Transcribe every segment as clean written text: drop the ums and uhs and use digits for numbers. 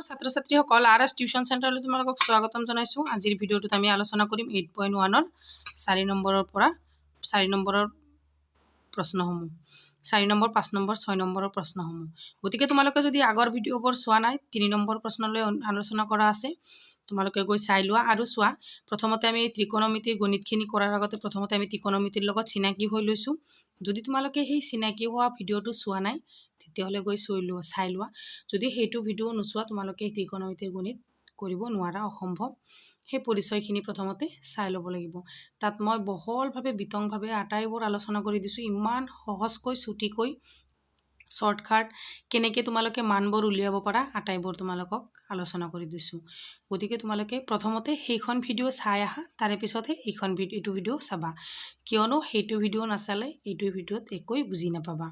ছাত্ৰ ছাত্ৰীসকল RS tuition চেণ্টাৰলৈ তোমালোকক স্বাগতম জনাইছোঁ। আজিৰ ভিডিঅ'টোত আমি আলোচনা কৰিম 8.1ৰ 4 নম্বৰৰ পৰা 4 নম্বৰৰ প্ৰশ্নসমূহ, 4 নম্বৰ 5 নম্বৰ 6 নম্বৰৰ প্ৰশ্নসমূহ। গতিকে তোমালোকে যদি আগৰ ভিডিঅ'বোৰ চোৱা নাই 3 নম্বৰ প্ৰশ্নলৈ আলোচনা কৰা আছে, তোমালোকে গৈ চাই লোৱা আৰু চোৱা। প্ৰথমতে আমি ত্ৰিকোণমিতিৰ গণিতখিনি কৰাৰ আগতে প্ৰথমতে আমি ত্ৰিকোণমিতিৰ লগত চিনাকি হৈ লৈছোঁ। যদি তোমালোকে সেই চিনাকি হোৱা ভিডিঅ'টো চোৱা নাই তেতিয়াহ'লে গৈ চাই লোৱা। যদি সেইটো ভিডিঅ' নোচোৱা তোমালোকে ত্ৰিকোণমিতিৰ গণিত কৰিব নোৱাৰা, অসম্ভৱ। সেই পৰিচয়খিনি প্ৰথমতে চাই ল'ব লাগিব। তাত মই বহলভাৱে বিতংভাৱে আটাইবোৰ আলোচনা কৰি দিছোঁ, ইমান সহজকৈ ছুটিকৈ শ্বৰ্টকাট কেনেকৈ তোমালোকে মানবোৰ উলিয়াব পাৰা আটাইবোৰ তোমালোকক আলোচনা কৰি দিছোঁ। গতিকে তোমালোকে প্ৰথমতে সেইখন ভিডিঅ' চাই আহা, তাৰে পিছতহে এইটো ভিডিঅ' চাবা, কিয়নো সেইটো ভিডিঅ' নাচালে এইটো ভিডিঅ'ত একোৱেই বুজি নাপাবা।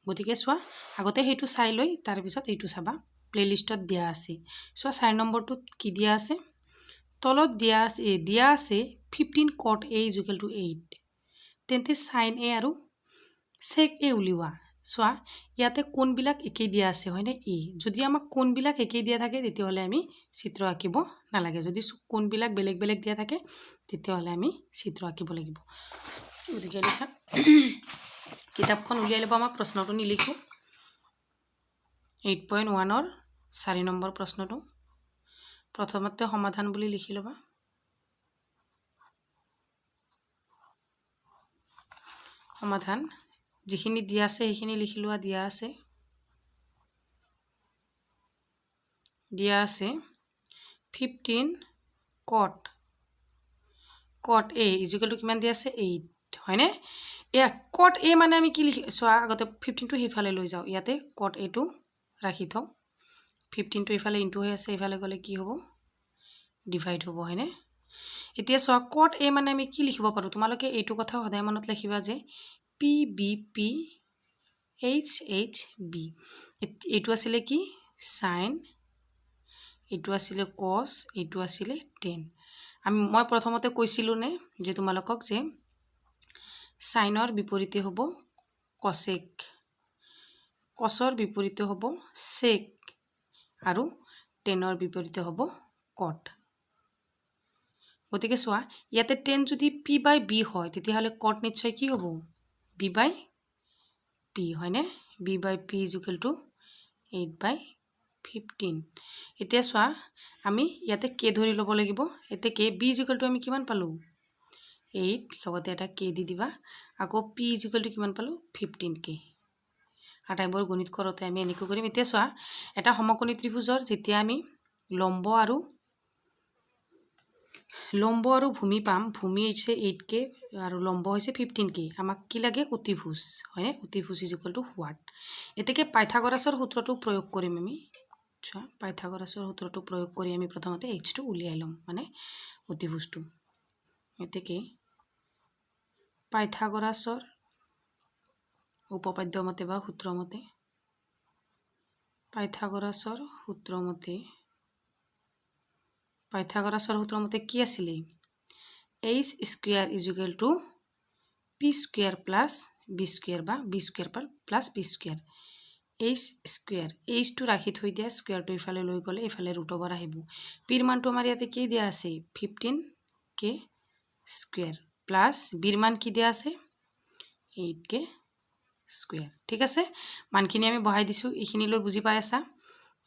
গতিকে চোৱা, আগতে সেইটো চাই লৈ তাৰপিছত এইটো চাবা, প্লেলিষ্টত দিয়া আছে। চোৱা 4 নম্বৰটোত কি দিয়া আছে, তলত দিয়া আছে 15 cot A = 8, তেন্তে sin A আৰু sec A উলিওৱা। চোৱা ইয়াতে কোনবিলাক একেই দিয়া আছে হয়নে, যদি আমাক কোনবিলাক একেই দিয়া থাকে তেতিয়াহ'লে আমি চিত্ৰ আঁকিব নালাগে, যদি কোনবিলাক বেলেগ বেলেগ দিয়া থাকে তেতিয়াহ'লে আমি চিত্ৰ আঁকিব লাগিব। গতিকে লিখা কিতাপখন উলিয়াই ল'ব, আমাক প্ৰশ্নটো নিলিখোঁ। 8.1ৰ 4 নম্বৰ প্ৰশ্নটো প্ৰথমতে সমাধান বুলি লিখি ল'বা। সমাধান যিখিনি দিয়া আছে সেইখিনি লিখি লোৱা। দিয়া আছে 15 cot A = কিমান দিয়া আছে 8 হয়নে। এয়া cot A মানে আমি কি লিখি চোৱা, আগতে 15টো সেইফালে লৈ যাওঁ, ইয়াতে cot Aটো ৰাখি থওঁ। 15টো এইফালে ইনটু হৈ আছে, এইফালে গ'লে কি হ'ব, ডিভাইড হ'ব হয়নে। এতিয়া চোৱা cot A মানে আমি কি লিখিব পাৰোঁ, তোমালোকে এইটো কথা সদায় মনত ৰাখিবা যে PBP HHB, এইটো আছিলে কি সাইন, এইটো আছিলে কছ, এইটো আছিলে টেন। মই প্ৰথমতে কৈছিলোঁ নে যে তোমালোকক যে সাইনৰ বিপৰীতে হ'ব কছেক, কছৰ বিপৰীতে হ'ব সেক আৰু টেনৰ বিপৰীতে হ'ব কট। গতিকে চোৱা ইয়াতে 10 যদি P/B হয় তেতিয়াহ'লে কট নিশ্চয় কি হ'ব, B/P হয়নে। B/P = 8/15। এতিয়া চোৱা আমি ইয়াতে K ধৰি ল'ব লাগিব। এতিয়া K B = আমি কিমান পালোঁ 8, লগতে এটা K দি দিবা, আকৌ P = কিমান পালোঁ 15K। আটাইবোৰ গণিত কৰোঁতে আমি এনেকৈ কৰিম। এতিয়া চোৱা এটা সমকোণী ত্ৰিভুজৰ যেতিয়া আমি লম্ব আৰু ভূমি পাম, ভূমি হৈছে 8K আৰু লম্ব হৈছে 15K, আমাক কি লাগে অতিভুজ হয়নে, অতিভুজ = হোৱাট। এতেকে পাইথাগোৰাছৰ সূত্ৰটো প্ৰয়োগ কৰিম আমি। চোৱা পাইথাগোৰাছৰ সূত্ৰটো প্ৰয়োগ কৰি আমি প্ৰথমতে H টো উলিয়াই ল'ম, মানে অতিভুজটো। এতেকে পাইথাগোৰাছৰ উপপাদ্য মতে বা সূত্ৰমতে, পাইথাগোৰাছৰ সূত্ৰমতে কি আছিলে, H² = P² + B² বা B² + P²। H টো ৰাখি থৈ দিয়া, স্কুৱেৰটো ইফালে লৈ গ'লে এইফালে √over আহিব। পিৰ মানটো আমাৰ ইয়াতে কি দিয়া আছে 15K² প্লাছ বিৰ মান কি দিয়া আছে 8K²। ঠিক আছে, মানখিনি আমি বহাই দিছোঁ, এইখিনিলৈ বুজি পাই আছা।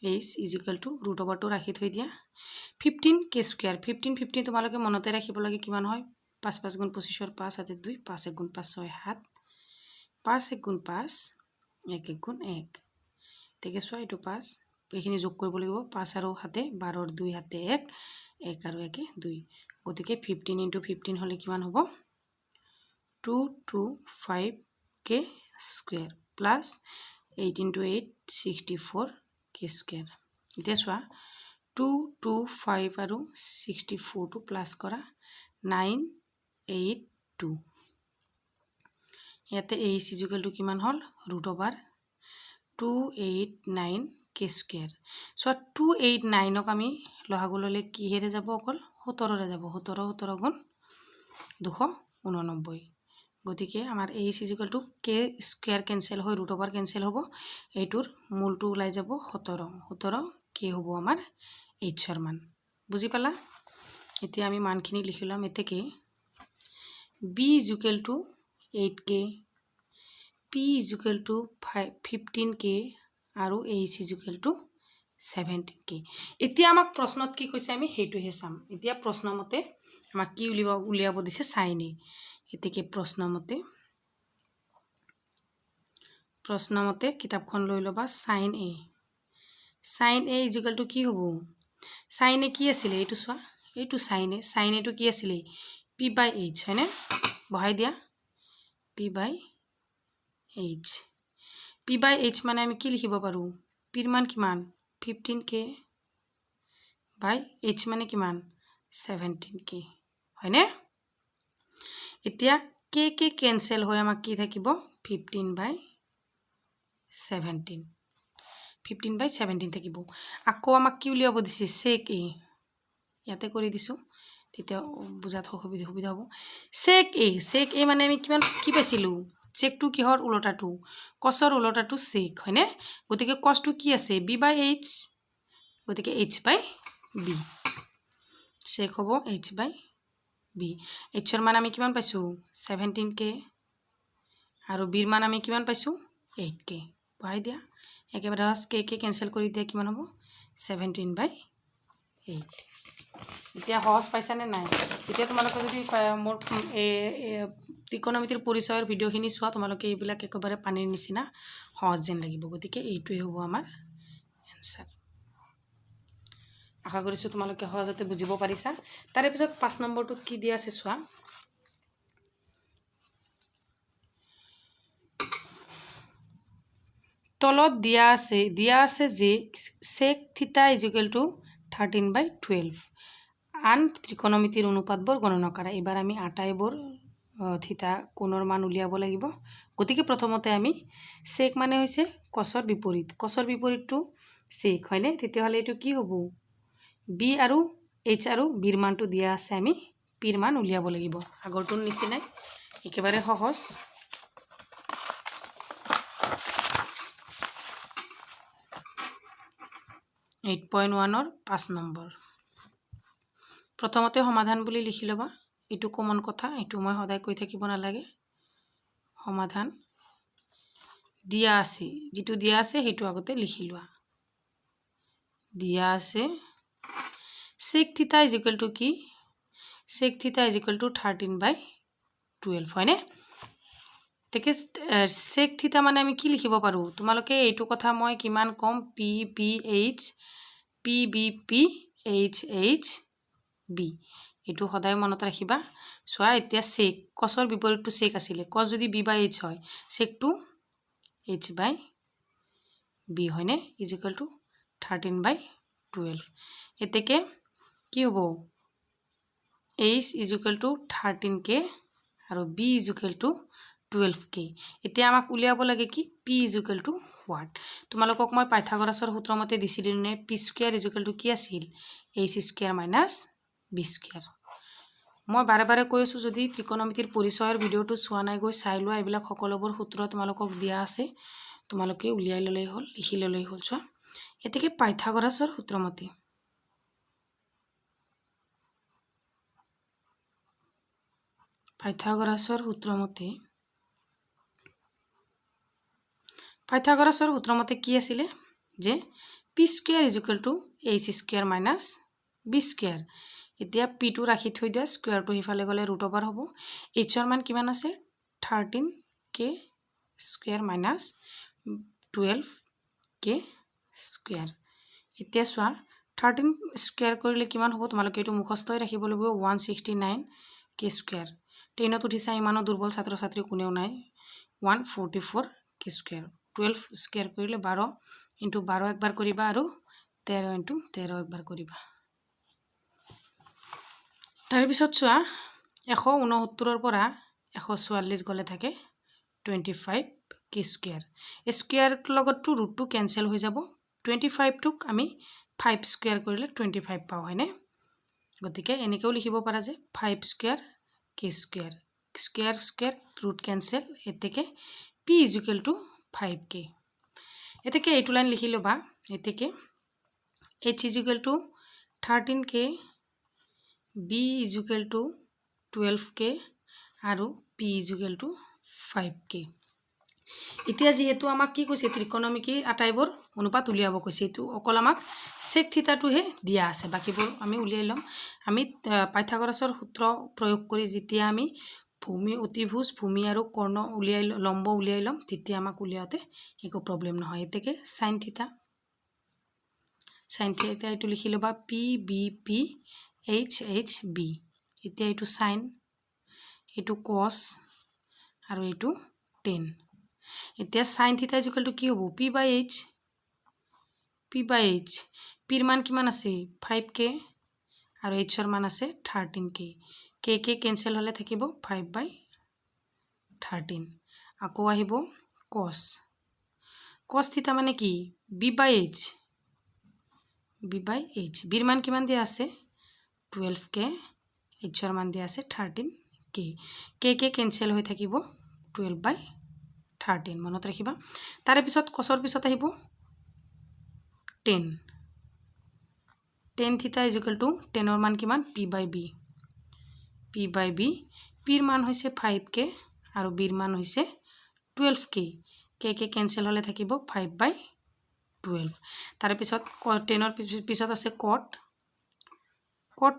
H = √over ৰাখি থৈ দিয়া 15K²। 15 তোমালোকে মনতে ৰাখিব লাগে কিমান হয়, 5 × 5 = 25, 5 × 2 5 × 1 = 5 6 7, 5 × 5 1 × 1। গতিকে চোৱা এইটো 5, এইখিনি যোগ কৰিব লাগিব, 5 আৰু 7 12, 2 7 1, 1 আৰু 1 2। গতিকে 15 × 15 হ'লে কিমান হ'ব 225K² প্লাছ 8 × 8 64K²। এতিয়া চোৱা 225 আৰু 64টো প্লাছ কৰা 982। ইয়াতে H = কিমান হ'ল √over 289K²। চোৱা 289ক আমি লসাগু ল'লে কিহেৰে যাব, অকল 17ৰে যাব, 17 × 289। গতিকে আমাৰ H = K² কেঞ্চেল হৈ √over কেঞ্চেল হ'ব, এইটোৰ মূলটো ওলাই যাব 17, কে হ'ব আমাৰ এইচৰ মান বুজি পালা এতিয়া আমি মানখিনি লিখি ল'ম এতেকে b is equal to 8k p is equal to 15k আৰু h is equal to 17k এতিয়া আমাক প্ৰশ্নত কি কৈছে আমি হেইটোহে চাম এতিয়া প্ৰশ্ন মতে আমাক কি উলিয়াব দিছে sin a এতেকে প্ৰশ্ন মতে কিতাপখন লৈ লবা sin a is equal to কি হ'ব sin a কি আছিল এইটো চোৱা এইটো sin a টো কি আছিল p by h হয়নে বহাই দিয়া p by h মানে আমি কি লিখিব পাৰো p ৰ মান কিমান 15k by h মানে কিমান 17k হয়নে এতিয়া k কেনসেল হৈ আমাক কি থাকিব 15 by 17 থাকিব আকৌ আমাক কি উলিয়াব দিছে sec a ইয়াতে কৰি দিছো তেতিয়া বুজাত সুবিধা হ'ব sec a মানে আমি কিমান কি পাইছিলো sec টো কিহৰ উলটাটো cosৰ উলটাটো sec হয়নে গতিকে cos টো কি আছে b by h গতিকে h by b sec হ'ব h by b h ৰ মান আমি কিমান পাইছো 17k আৰু b ৰ মান আমি কিমান পাইছো 8k বহাই দিয়া একেবাৰে k কেনসেল কৰি দিয়া কিমান হ'ব 17 by 8 এতিয়া সহজ পাইছা নে নাই এতিয়া তোমালোকে যদি মোৰ ত্ৰিকোণমিতিৰ পৰিচয়ৰ ভিডিওখিনি চোৱা তোমালোকে এইবিলাক একেবাৰে পানীৰ নিচিনা সহজ যেন লাগিব গতিকে এইটোই হ'ব আমাৰ এনসাৰ আশা কৰিছো তোমালোকে সহজতে বুজিব পাৰিছা তাৰে পিছত 5 নম্বৰটো কি দিয়া আছে চোৱা তলত দিয়া আছে যে sec θ is equal to 13 by 12 আন ত্ৰিকোণমিতিৰ অনুপাতবোৰ গণনা কৰা এবাৰ আমি আটাইবোৰ থিতা কোণৰ মান উলিয়াব লাগিব গতিকে প্ৰথমতে আমি sec মানে হৈছে cosৰ বিপৰীতটো sec হয়নে তেতিয়া হলে এটো কি হ'ব b আৰু h আৰু b ৰ মানটো দিয়া আছে আমি p ৰ মান উলিয়াব লাগিব আগৰটোৰ নিচিনাই একেবাৰে সহজ 8.1 ৰ 5 নম্বৰ প্ৰথমতে সমাধান বুলি লিখি লবা এটো কমন কথা এটো মই সদায় কৈ থাকিব নালাগে সমাধান দিয়া আছে যেটো দিয়া আছে হেতু আগতে লিখি লোৱা দিয়া আছে sec θ is equal to কি sec θ is equal to 13 by 12 হয়নে তেকে sec θ মানে আমি কি লিখিব পাৰো তোমালোকে এইটো কথা মই কিমান কম p p h p b p h h b এটো সদায় মনত ৰাখিবা সোয়া এতিয়া sec cosৰ বিপৰীতটো sec আছিল cos যদি b by h হয় sec টো h by b হয়নে is equal to 13 by 12 এতেকে কি হ'ব h is equal to 13k আৰু b is equal to 12k এতিয়া আমাক উলিয়াব লাগে কি p is equal to what তোমালোকক মই পাইথাগোৰাছৰ সূত্ৰ মতে দিছিলো নে p square is equal to কি আছিল h square minus b square মই বাৰে বাৰে কৈ আছো যদি ত্ৰিকোণমিতিৰ পৰিচয়ৰ ভিডিওটো চোৱা নাই গৈ চাই লোৱা এইবিলাক সকলোবোৰ সূত্ৰ তোমালোকক দিয়া আছে তোমালোকে উলিয়াই ললেই হ'ল লিখি ললেই হ'ল চোৱা এতেকে পাইথাগোৰাছৰ সূত্ৰ মতে পাইথাগোৰাছৰ সূত্ৰ মতে কি আছিল যে p square is equal to h square minus b square এতিয়া p টো ৰাখি থৈ দিয়া স্কয়াৰ টো হিফালে গলে ৰুট ওভাৰ হ'ব h ৰ মান কিমান আছে 13k square minus 12k square এতিয়া চোৱা 13 স্কয়াৰ কৰিলে কিমান হ'ব তোমালোকে এটো মুখস্থই ৰাখিব লাগিব 169k স্কয়াৰ টেনত উঠিছা ইমানো দুৰ্বল ছাত্ৰ ছাত্ৰী কোনেও নাই 144k স্কয়াৰ 12 স্কয়াৰ কৰিলে 12 ইনটু 12 একবাৰ কৰিবা আৰু 13 ইনটু 13 একবাৰ কৰিবা তাৰ পিছত চোৱা 169 ৰ পৰা 144 গলে থাকে 25k স্কয়াৰ স্কয়াৰ লগতটো ৰুটটো কেনসেল হৈ যাব 25 টুক আমি 5 স্কয়াৰ কৰিলে 25 পাও হয়নে গতিকে এনেকেও লিখিব পাৰা যে 5 square k square square square root cancel এতেকে p is equal to 5k এতেকে এইটো লাইন লিখি লবা এতেকে H is equal to 13k, B is equal to 12k আৰু P is equal to 5k. এতিয়া যেহেতু আমাক কি কৈছে ত্ৰিকোণমিতি আটাইবোৰ অনুপাত উলিয়াব কৈছে, এইটো অকল আমাক sec থিটাটোহে দিয়া আছে, বাকিবোৰ আমি উলিয়াই ল'ম। আমি পাইথাগোৰাছৰ সূত্ৰ প্ৰয়োগ কৰি যেতিয়া আমি ভূমি অতিভুজ ভূমি আৰু কৰ্ণ উলিয়াই লম্ব উলিয়াই ল'ম তেতিয়া আমাক উলিয়াওঁতে একো প্ৰব্লেম নহয়। এতেকে sin থিটা এইটো লিখি ল'বা P B P H H B. এতিয়া এইটো সাইন, এইটো কস আৰু এইটো টেন। এতিয়া sine theta is equal two কি হ'ব পি বাই এইচ। পিৰ মান কিমান আছে 5k আৰু এইচৰ মান আছে 13k। কে কেনসেল হ'লে থাকিব 5/13। আকৌ আহিব কস থিটা মানে কি বি বাই এইচ। বিৰ মান কিমান দিয়া আছে 12k, এইচৰ মান দিয়া আছে 13k। কে কেনসেল হৈ থাকিব 12/13 মনত ৰাখিবা। তাৰে পিছত কসৰ পিছত আহিব tan theta is equal two টেনৰ মান কিমান পি বাই বি। পিৰ মান হৈছে 5k আৰু বিৰ মান হৈছে 12k। কে কেনসেল হ'লে থাকিব 5/12। তাৰে পিছত টেনৰ পিছত আছে কট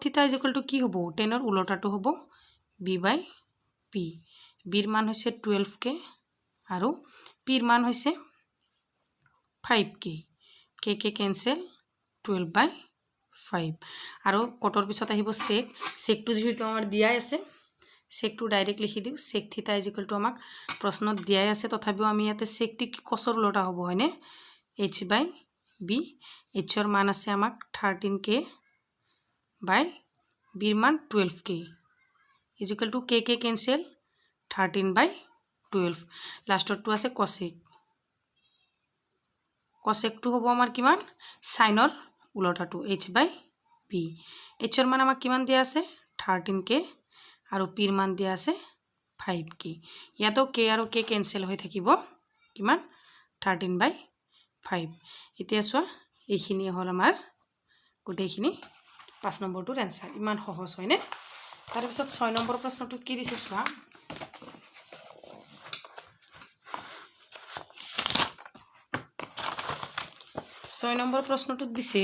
থিটা ইজ ইকুৱেল টু কি হ'ব টেনৰ উলটাটো হ'ব বি বাই পি। বিৰ মান হৈছে 12k আৰু পিৰ মান হৈছে 5k। কে কেনসেল 12/5 আৰু কটৰ পিছত আহিব সেকটো যেহেতু আমাৰ দিয়াই আছে সেকটো ডাইৰেক্ট লিখি দিওঁ। Sec theta is equal two আমাক প্ৰশ্নত দিয়াই আছে, তথাপিও আমি ইয়াতে সেকটো কসৰ উলটা হ'ব হয়নে এইচ বাই বি। এইচৰ মান আছে আমাক 13k বাই বিৰ মান 12k is equal two K cancel 13/12। লাষ্টৰটো আছে কসেকটো হ'ব আমাৰ কিমান সাইনৰ উলটাটো এইচ বাই বি। এইচৰ মান আমাক কিমান দিয়া আছে 13k আৰু পিৰ মান দিয়া আছে 5k। ইয়াতো কে আৰু কে কেনসেল হৈ থাকিব কিমান 13/5। এতিয়া চোৱা এইখিনি হ'ল আমাৰ গোটেইখিনি 5 নম্বৰটোৰ এনসাৰ। ইমান সহজ হয়নে। তাৰপিছত 6 নম্বৰ প্ৰশ্নটোত কি দিছে চোৱা। 6 নম্বৰ প্ৰশ্নটোত দিছে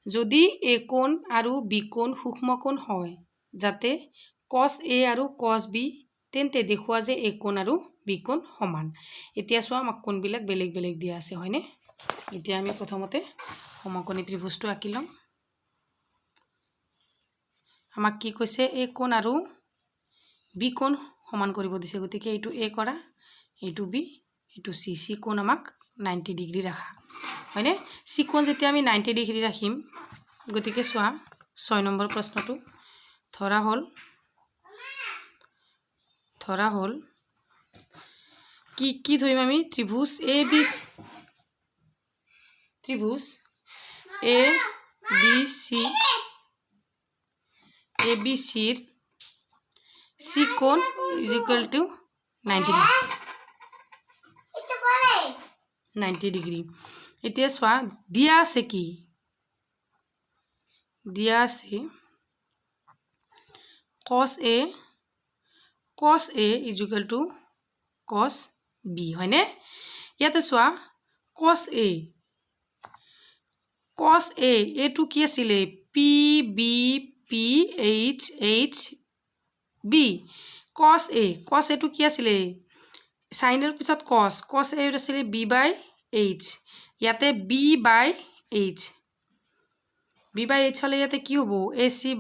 যদি এ কোণ আৰু বি কোণ সূক্ষ্ম কোণ হয় যাতে cos a আৰু cos b তেন্তে দেখুৱা যে এ কোণ আৰু বি কোণ সমান। এতিয়া চোৱা আমাক কোণবিলাক বেলেগ বেলেগ দিয়া আছে হয়নে। এতিয়া আমি প্ৰথমতে সমকোণী ত্ৰিভুজটো আঁকি ল'ম। আমাক কি কৈছে এ কোণ আৰু বি কোণ সমান কৰিব দিছে, গতিকে এইটো এ কৰা, এইটো বি, এইটো চি কোণ আমাক 90 ডিগ্ৰী ৰাখা হয়নে। চি কোণ যেতিয়া আমি 90 ডিগ্ৰী ৰাখিম, গতিকে চোৱা 6 নম্বৰ প্ৰশ্নটো ধৰা হ'ল কি ধৰিম আমি ত্ৰিভুজ এ বি চিৰ চি কোণ ইজ ইকুৱেল টু 90 ডিগ্ৰী। এতিয়া চোৱা দিয়া আছে কি দিয়া আছে cos a is equal two cos b হয়নে। ইয়াতে চোৱা cos a এইটো কি আছিলে P B P H H B. cos এটো কি আছিলে সাইনৰ পিছত cos a আছিলে বি বাই এইচ। ইয়াতে বি বাই এইচ হ'লে ইয়াতে কি হ'ব A C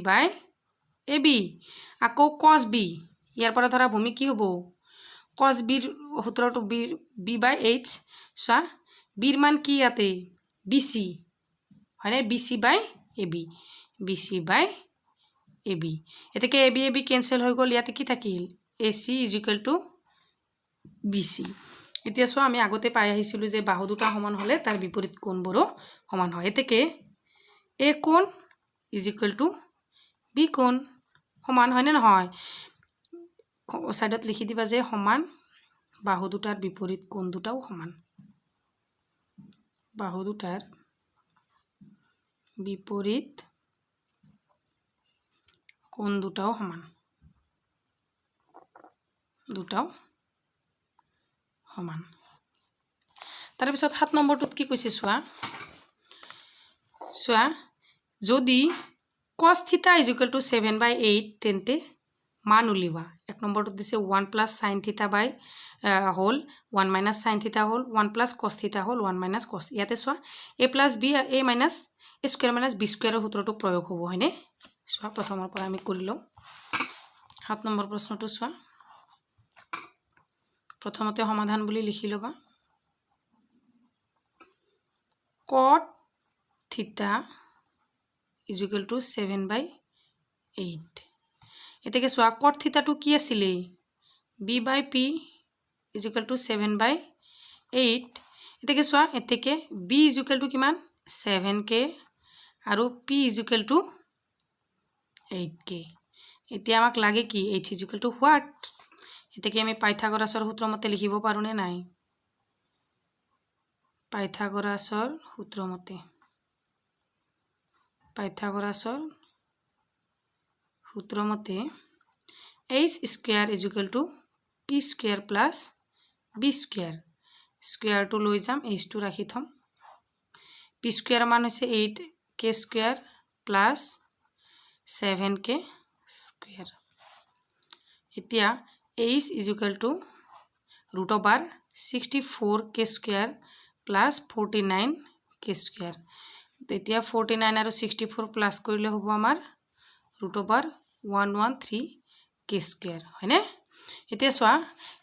by A B. আকৌ cos b ইয়াৰ পৰা ধৰা ভূমি কি হ'ব cos বিৰ সূত্ৰটো বি বাই এইচ। চোৱা বিৰ মান কি ইয়াতে বি চি হয়নে, B C by A B. এতেকে এ বি কেনসেল হৈ গ'ল, ইয়াতে কি থাকিল A C is equal to B C. এতিয়া চোৱা আমি আগতে পাই আহিছিলোঁ যে বাহু দুটা সমান হ'লে তাৰ বিপৰীত কোণবোৰো সমান হয়। এতেকে এ কোণ ইজ ইকুৱেল টু বি কোণ সমান হয়নে নহয়। সাইডত লিখি দিবা যে সমান বাহু দুটাৰ বিপৰীত কোণ দুটাও সমান। বাহু দুটাৰ বিপৰীত কোণ দুটাও সমান তাৰপিছত 7 নম্বৰটোত কি কৈছে চোৱা যদি cos θ = 7/8 তেন্তে মান উলিওৱা 1 নম্বৰটোত দিছে 1 + sin θ whole 1 - sin θ whole 1 + cos θ whole 1 - cos ইয়াতে চোৱা a + b a - a square - b স্কয়াৰৰ সূত্ৰটো প্ৰয়োগ হ'ব হয়নে চোৱা প্ৰথমৰ পৰা আমি কৰি লওঁ 7 নম্বৰ প্ৰশ্নটো চোৱা প্ৰথমতে সমাধান বুলি লিখি লবা cot θ = 7/8 এতেকে চোৱা cot θ টো কি আছিল b/p = 7/8 এতেকে চোৱা এতেকে b = কিমান 7k আৰু p = 8k এতিয়া আমাক লাগে কি h = what এতেকে আমি পাইথাগোৰাছৰ সূত্ৰ মতে লিখিব পাৰো নে নাই পাইথাগোৰাছৰ সূত্ৰ মতে h square = p square + b square স্কয়াৰটো লৈ যাম h টো ৰাখি থম p স্কয়াৰ মান হৈছে 8k স্কয়াৰ + 7k স্কয়াৰ এতিয়া h = √64k square + 49k square তেতিয়া 49 আৰু 64 প্লাস কৰিলে হ'ব আমাৰ √113k স্কয়াৰ হয়নে এতিয়া চোৱা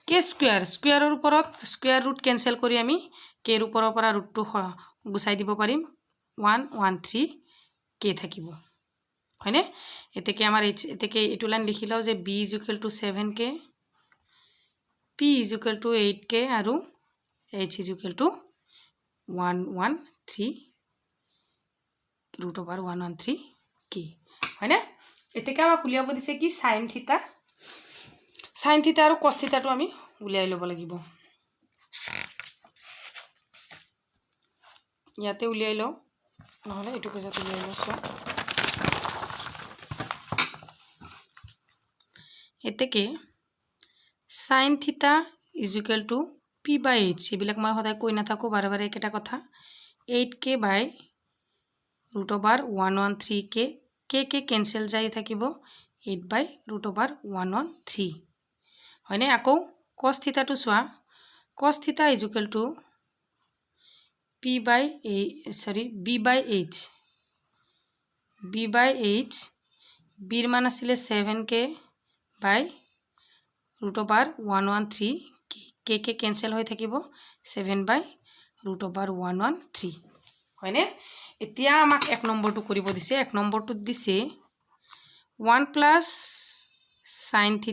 k স্কয়াৰ স্কয়াৰৰ ওপৰত স্কয়াৰ ৰুট কেনসেল কৰি আমি k ৰ ওপৰৰ পৰা ৰুটটো গুচাই দিব পাৰিম 113k থাকিব হয়নে এতেকে আমাৰ এতেকে এটো লাইন লিখি লও যে b = 7k p = 8k আৰু h = 113 √113k হয়নে এতেকে আমাক উলিয়াব দিছে কি sin θ আৰু cos θ টো আমি উলিয়াই লব লাগিব ইয়াতে উলিয়াই লও নহলে এটো পেজত উলিয়াই লও এতেকে sin θ = p/h এবিলাক মই সদায় কৈ নাথাকো বাৰে বাৰে একেটা কথা 8k / √113k k কেনসেল যাই থাকিব 8/√113 হয়নে আকৌ cos θ টো চোৱা cos θ = b/h bৰ মান আছিল 7k / √113k কেনসেল হৈ থাকিব 7/√113 হয়নে এতিয়া আমাক 1 নম্বৰটো কৰিব দিছে 1 নম্বৰটোত দিছে 1 + sin θ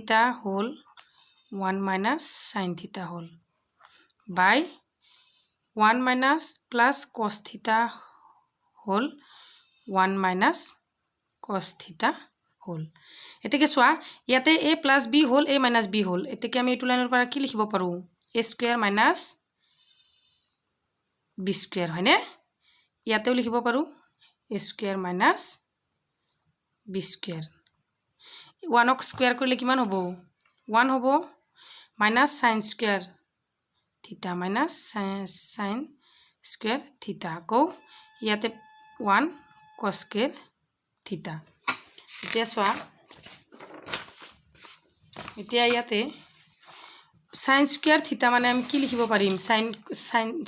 whole 1 - sin θ whole by 1 + cos θ whole 1 - cos θ whole এতেকে চোৱা ইয়াতে a + b whole a - b whole এতেকে আমি এটো লাইনৰ পৰা কি লিখিব পাৰো a স্কয়াৰ - b স্কয়াৰ হয়নে ইয়াতেও লিখিব পাৰো a স্কয়াৰ - b স্কয়াৰ 1 ক স্কয়াৰ কৰিলে কিমান হ'ব 1 হ'ব -sin স্কয়াৰ θ sin স্কয়াৰ θ আকৌ ইয়াতে 1 cos স্কয়াৰ θ এতিয়া চোৱা এতিয়া ইয়াতে sin স্কয়াৰ θ মানে আমি কি লিখিব পাৰিম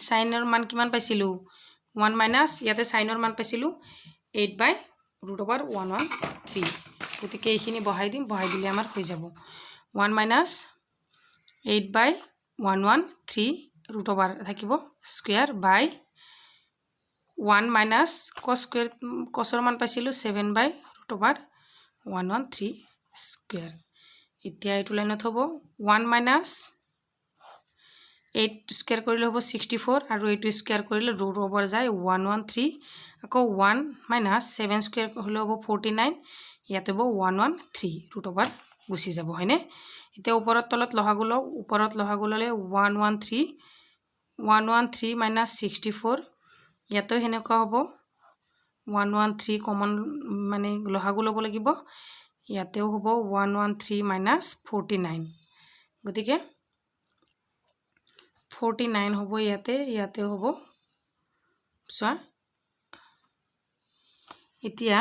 sinৰ মান কিমান পাইছিলো 1 - ইয়াতে sinৰ মান পাইছিলো 8/√113 গতিকে এইখিনি বহাই দিম বহাই দিলে আমাৰ হৈ যাব 1 - 8/113 √, থাকিব স্কয়াৰ বাই 1 - cos স্কয়াৰ cosৰ মান পাইছিলো 7/√113 স্কয়াৰ এতিয়া এটো লাইনত হ'ব 1 - 8 স্কয়াৰ কৰিলে হ'ব 64 আৰু 8 স্কয়াৰ কৰিলে ৰুট ওভাৰ যায় 113 আকৌ 1 - 7 স্কয়াৰ হলে হ'ব 49 ইয়াতে হ'ব 113 ৰুট ওভাৰ গুছি যাব হয়নে এতিয়া ওপৰত তলত লহাগু লও ওপৰত লহাগু ললে 113 - 64 ইয়াতেও সেনেকুৱা হ'ব 113 কমন মানে লহাগু ল'ব লাগিব ইয়াতেও হ'ব 113 মাইনাছ 49 গতিকে 49 হ'ব ইয়াতেও হ'ব চোৱা এতিয়া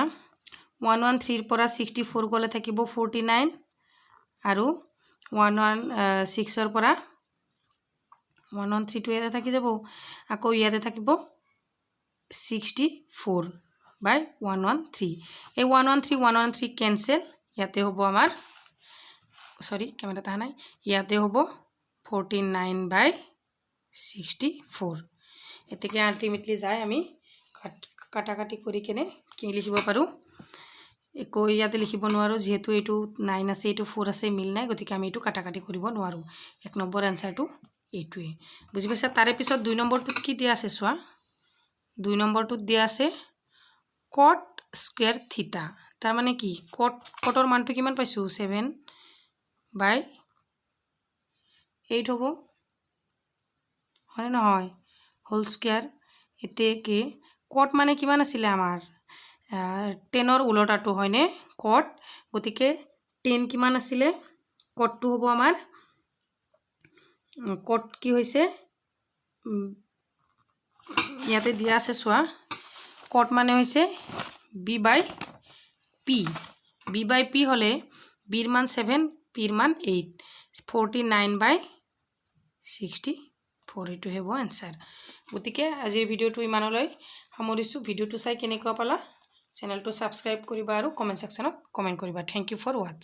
113 পৰা 64 গ'লে থাকিব 49 আৰু 116 ৰ পৰা 113 টো ইয়াতে থাকি যাব আকৌ ইয়াতে থাকিব 64 বাই 113 এই 113 কেনসেল ইয়াতে হ'ব আমাৰ সৰি কেমেৰা তাহা নাই ইয়াতে হ'ব 49 বাই 64 এতেকে আলটিমেটলি যায় আমি কাটাকাটি কৰি কেনে কি লিখিব পাৰো একো ইয়াতে লিখিব নোৱাৰো যেহেতু এইটো 9 আছে এইটো 4 আছে মিল নাই গতিকে আমি এইটো কাটাকাটি কৰিব নোৱাৰো এক নম্বৰ আনসাৰটো এইটোৱে বুজি পাইছা তাৰে পিছত 2 নম্বৰটোত কি দিয়া আছে চোৱা 2 নম্বৰটোত দিয়া আছে cot square theta তাৰ মানে কি cotৰ মানটো কিমান পাইছো 7 বাই 8 হ'ব হয় নহয় হোল স্কয়ার এতে কি cot মানে কিমান আছিল আমাৰ 10 ৰ উলটাটো হয়নে cot গতিকে 10 কিমান আছিল cot টো হ'ব আমাৰ cot কি হৈছে ইয়াতে দিয়া আছে চোৱা cot মানে হৈছে b বাই p হলে b ৰ মান 7 p ৰ মান 8 49 বাই 64 এটো হ'ব आंसर গতিকে আজিৰ ভিডিওটো ইমানলৈ সামৰিছো ভিডিওটো চাই কেনেকুৱা পালা চেনেলটো সাবস্ক্ৰাইব কৰিবা আৰু কমেন্ট সেকশনত কমেন্ট কৰিবা থ্যাংক ইউ ফৰ ওয়াচ